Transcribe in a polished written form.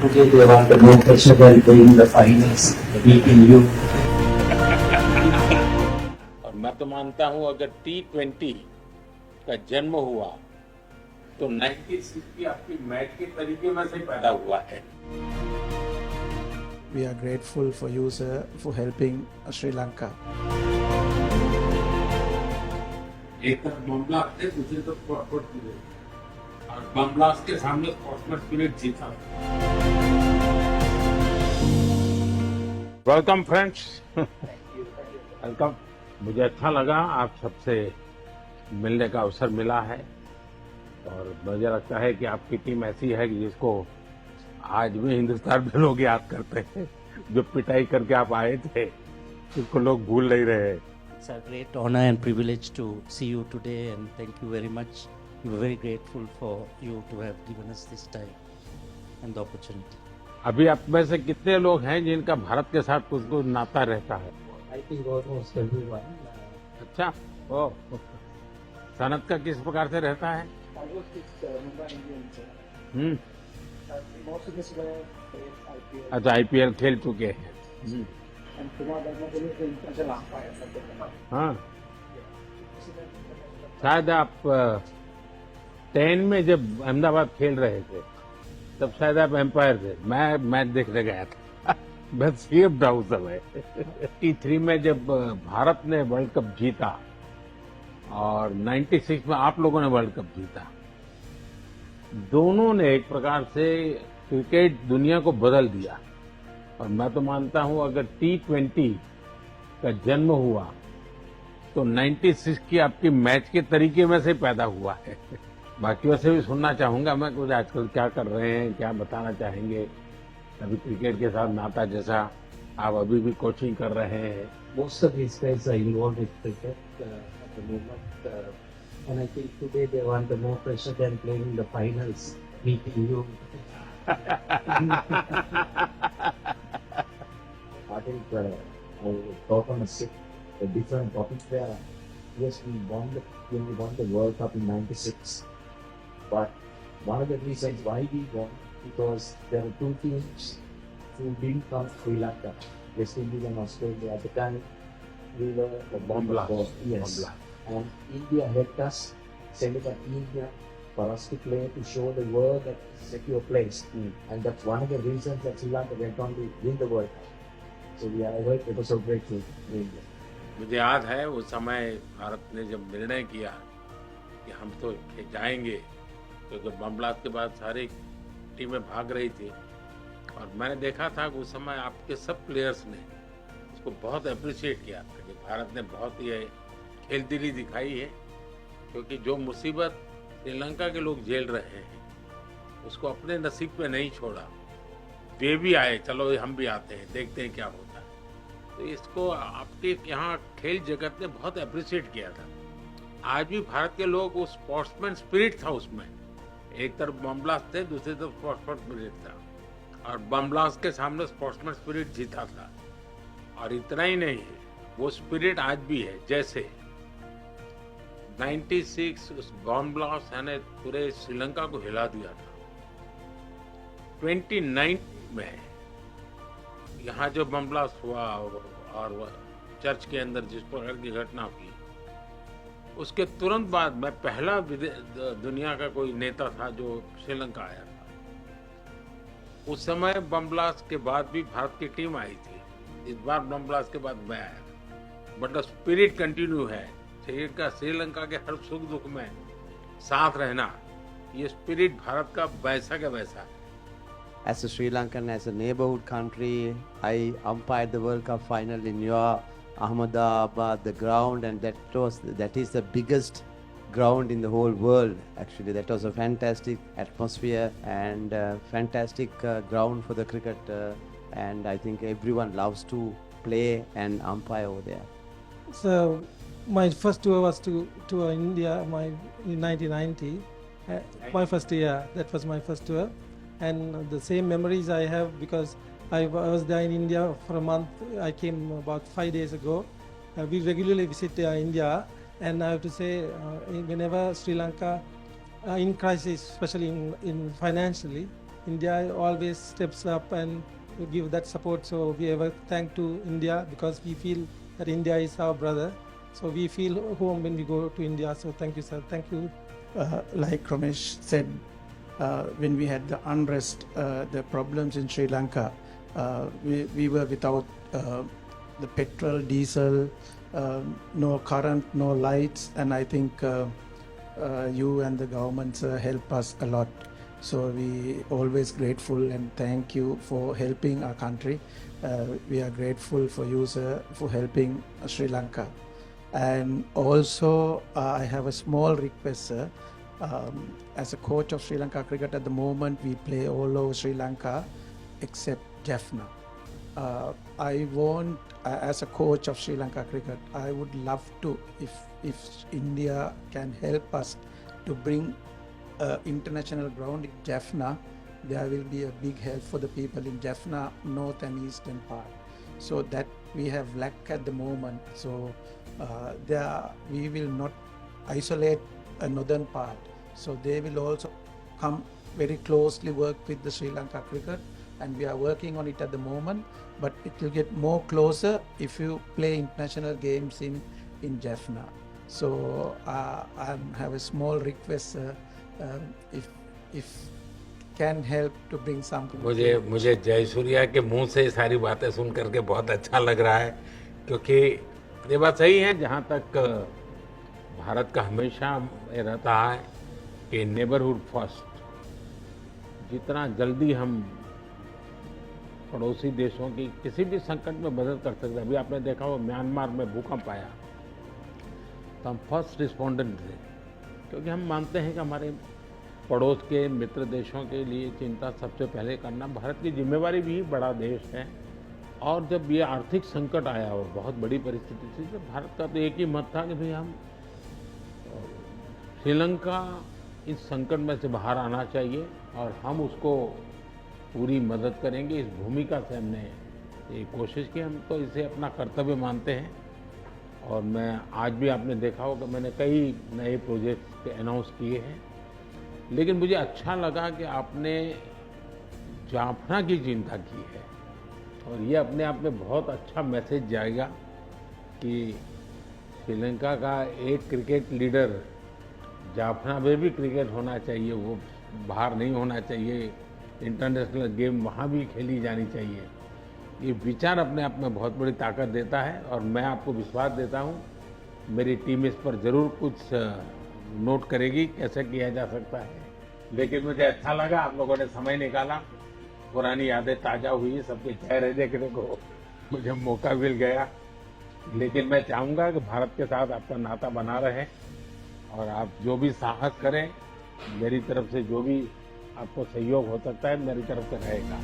Today they want to know pressure than playing the finals, beating you. और मैं तो मानता हूं अगर T20 का जन्म हुआ तो 96 की आपकी मैच के तरीके में से पैदा हुआ है. We are grateful for you, sir, for helping Sri Lanka. एक तरफ बम ब्लास्ट थे, दूसरी तरफ स्पोर्ट्समैन स्पिरिट, और बम ब्लास्ट के सामने स्पोर्ट्समैन स्पिरिट जीता. Welcome friends, welcome. मुझे अच्छा लगा आप सबसे मिलने का अवसर मिला है और मुझे लगता है कि आपकी टीम ऐसी है कि जिसको आज भी हिंदुस्तान में लोग याद करते हैं. जो पिटाई करके आप आए थे उसको लोग भूल नहीं रहे. It's a great honor and privilege to see you today, and thank you very much. We're very grateful for you to have given us this time and the opportunity. अभी आप में से कितने लोग हैं जिनका भारत के साथ कुछ नाता रहता है? I think almost everyone. अच्छा, ओ सनत का किस प्रकार से रहता है? अच्छा, आईपीएल खेल चुके हैं. हाँ, शायद आप 10 में जब अहमदाबाद खेल रहे थे तब शायद आप एम्पायर थे. मैं मैच देखने गया था. मैं सीएम था उस समय. T3 में जब भारत ने वर्ल्ड कप जीता और 96 में आप लोगों ने वर्ल्ड कप जीता, दोनों ने एक प्रकार से क्रिकेट दुनिया को बदल दिया. और मैं तो मानता हूं अगर T20 का जन्म हुआ तो 96 की आपकी मैच के तरीके में से पैदा हुआ है. बाकियों से भी सुनना चाहूंगा मैं कुछ आजकल क्या कर रहे हैं, क्या बताना चाहेंगे. अभी क्रिकेट के साथ नाता जैसा आप अभी भी कोचिंग कर रहे हैं. Most of these guys are involved with cricket at the moment, and I think today they want the more pressure than playing the finals, beating you. I think I will talk on a different topic there. Yes, when we won the World Cup in '96, but one of the reasons why we won because there were two teams who didn't come to Sri Lanka, West Indies and Australia. At the time, we were the Bomb blast. Yes, Bomb blast. and India helped us, send it to India for us to play to show the world that it's a secure place. And that's one of the reasons that Sri Lanka went on to win the World Cup. So we are ever so grateful to India. मुझे याद है उस समय भारत ने जब निर्णय किया कि हम तो जाएंगे, क्योंकि बम ब्लास्ट के बाद सारी टीमें भाग रही थी, और मैंने देखा था कि उस समय आपके सब प्लेयर्स ने इसको बहुत अप्रिशिएट किया था कि भारत ने बहुत ही खेलदिली दिखाई है, क्योंकि जो मुसीबत श्रीलंका के लोग झेल रहे हैं उसको अपने नसीब पे नहीं छोड़ा. वे भी आए, चलो हम भी आते हैं, देखते हैं क्या होता है. तो इसको आपके यहाँ खेल जगत ने बहुत अप्रिशिएट किया था. आज भी भारत के लोग वो स्पोर्ट्समैन स्पिरिट था उसमें. एक तरफ बम ब्लास्ट थे, दूसरी तरफ स्पोर्ट्समैन स्पिरिट था, और बम ब्लास्ट के सामने स्पोर्ट्समैन स्पिरिट जीता था. और इतना ही नहीं है, वो स्पिरिट आज भी है. जैसे 96 उस बम ब्लास्ट ने पूरे श्रीलंका को हिला दिया था. 29 में यहाँ जो बम ब्लास्ट हुआ और चर्च के अंदर जिस प्रकार की घटना हुई, उसके तुरंत बाद मैं पहला दुनिया का कोई नेता था जो श्रीलंका आया था. उस समय बम ब्लास्ट के बाद भी भारत की टीम आई थी. इस बार बम ब्लास्ट के बाद मैं आया था. बट द स्पिरिट कंटिन्यू है. श्रीलंका के हर सुख दुख में साथ रहना, ये स्पिरिट भारत का वैसा का वैसा है. As a Sri Lankan, as a neighborhood country, I umpired the World Cup final in your Ahmedabad, the ground, and that is the biggest ground in the whole world. Actually, that was a fantastic atmosphere and fantastic ground for the cricket, and I think everyone loves to play and umpire over there. So my first tour was to India in 1990. My first year, that was my first tour. And the same memories I have because I was there in India for a month. I came about 5 days ago. We regularly visit India, and I have to say, whenever Sri Lanka in crisis, especially in financially, India always steps up and give that support. So we ever thank to India because we feel that India is our brother. So we feel home when we go to India. So thank you, sir. Thank you. Like Ramesh said, when we had the unrest, the problems in Sri Lanka, we were without the petrol, diesel, no current, no lights, and I think you and the governments help us a lot. So we always grateful and thank you for helping our country. We are grateful for you, sir, for helping Sri Lanka. And also, I have a small request, sir. As a coach of Sri Lanka cricket at the moment, we play all over Sri Lanka except Jaffna. I want, as a coach of Sri Lanka cricket, I would love to, if India can help us to bring international ground in Jaffna, there will be a big help for the people in Jaffna, north and eastern part. So that we have lack at the moment. So we will not isolate a northern part. So they will also come very closely work with the Sri Lanka cricket, and we are working on it at the moment. But it will get more closer if you play international games in Jaffna. So I have a small request, if can help to bring something. मुझे जयसूर्या के मुंह से ये सारी बातें सुन करके बहुत अच्छा लग रहा है, क्योंकि ये बात सही है। जहाँ तक भारत का हमेशा ये रहता है कि नेबरहुड फर्स्ट, जितना जल्दी हम पड़ोसी देशों की किसी भी संकट में मदद कर सकते हैं। अभी आपने देखा हो म्यांमार में भूकंप आया तो हम फर्स्ट रिस्पोंडेंट थे, क्योंकि हम मानते हैं कि हमारे पड़ोस के मित्र देशों के लिए चिंता सबसे पहले करना भारत की जिम्मेवारी भी। बड़ा देश है, और जब ये आर्थिक संकट आया और बहुत बड़ी परिस्थिति थी, तो भारत का तो एक ही मत था कि भाई हम श्रीलंका इस संकट में से बाहर आना चाहिए और हम उसको पूरी मदद करेंगे। इस भूमिका से हमने ये कोशिश की, हम तो इसे अपना कर्तव्य मानते हैं। और मैं आज भी आपने देखा होगा मैंने कई नए प्रोजेक्ट अनाउंस किए हैं, लेकिन मुझे अच्छा लगा कि आपने जाफना की चिंता की है, और ये अपने आप में बहुत अच्छा मैसेज जाएगा कि श्रीलंका का एक क्रिकेट लीडर जाफना में भी क्रिकेट होना चाहिए, वो बाहर नहीं होना चाहिए, इंटरनेशनल गेम वहाँ भी खेली जानी चाहिए। ये विचार अपने आप में बहुत बड़ी ताकत देता है, और मैं आपको विश्वास देता हूँ मेरी टीम इस पर ज़रूर कुछ नोट करेगी कैसे किया जा सकता है। लेकिन मुझे अच्छा लगा आप लोगों ने समय निकाला, पुरानी यादें ताज़ा हुई, सबके चेहरे देखने को मुझे मौका मिल गया। लेकिन मैं चाहूँगा कि भारत के साथ आपका नाता बना रहे, और आप जो भी साहस करें, मेरी तरफ से जो भी आपको सहयोग हो सकता है मेरी तरफ से रहेगा।